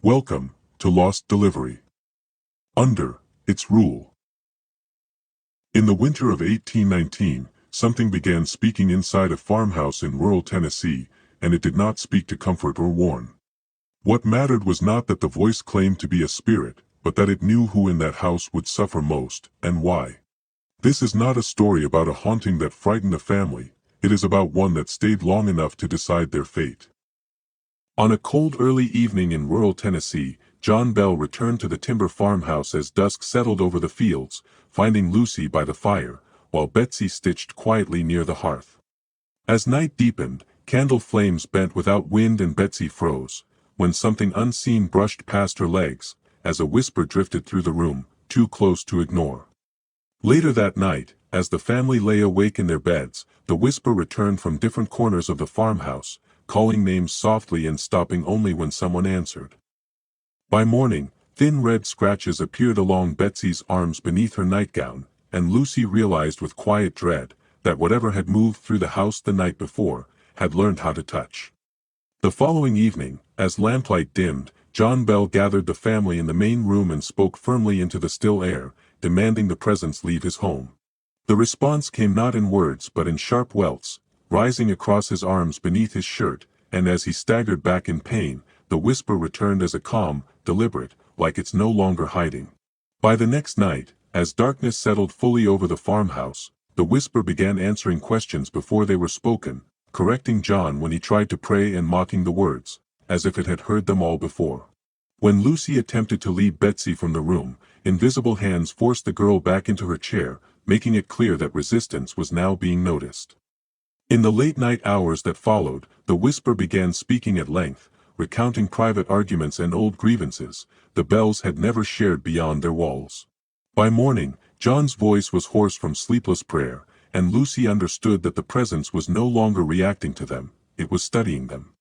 Welcome to Lost Delivery. Under its rule. In the winter of 1819, something began speaking inside a farmhouse in rural Tennessee, and it did not speak to comfort or warn. What mattered was not that the voice claimed to be a spirit, but that it knew who in that house would suffer most, and why. This is not a story about a haunting that frightened a family, it is about one that stayed long enough to decide their fate. On a cold early evening in rural Tennessee, John Bell returned to the timber farmhouse as dusk settled over the fields, finding Lucy by the fire, while Betsy stitched quietly near the hearth. As night deepened, candle flames bent without wind and Betsy froze, when something unseen brushed past her legs, as a whisper drifted through the room, too close to ignore. Later that night, as the family lay awake in their beds, the whisper returned from different corners of the farmhouse, calling names softly and stopping only when someone answered. By morning, thin red scratches appeared along Betsy's arms beneath her nightgown, and Lucy realized with quiet dread that whatever had moved through the house the night before had learned how to touch. The following evening, as lamplight dimmed, John Bell gathered the family in the main room and spoke firmly into the still air, demanding the presence leave his home. The response came not in words but in sharp welts, rising across his arms beneath his shirt, and as he staggered back in pain, the whisper returned as a calm, deliberate, like it's no longer hiding. By the next night, as darkness settled fully over the farmhouse, the whisper began answering questions before they were spoken, correcting John when he tried to pray and mocking the words, as if it had heard them all before. When Lucy attempted to lead Betsy from the room, invisible hands forced the girl back into her chair, making it clear that resistance was now being noticed. In the late-night hours that followed, the whisper began speaking at length, recounting private arguments and old grievances the Bells had never shared beyond their walls. By morning, John's voice was hoarse from sleepless prayer, and Lucy understood that the presence was no longer reacting to them, it was studying them.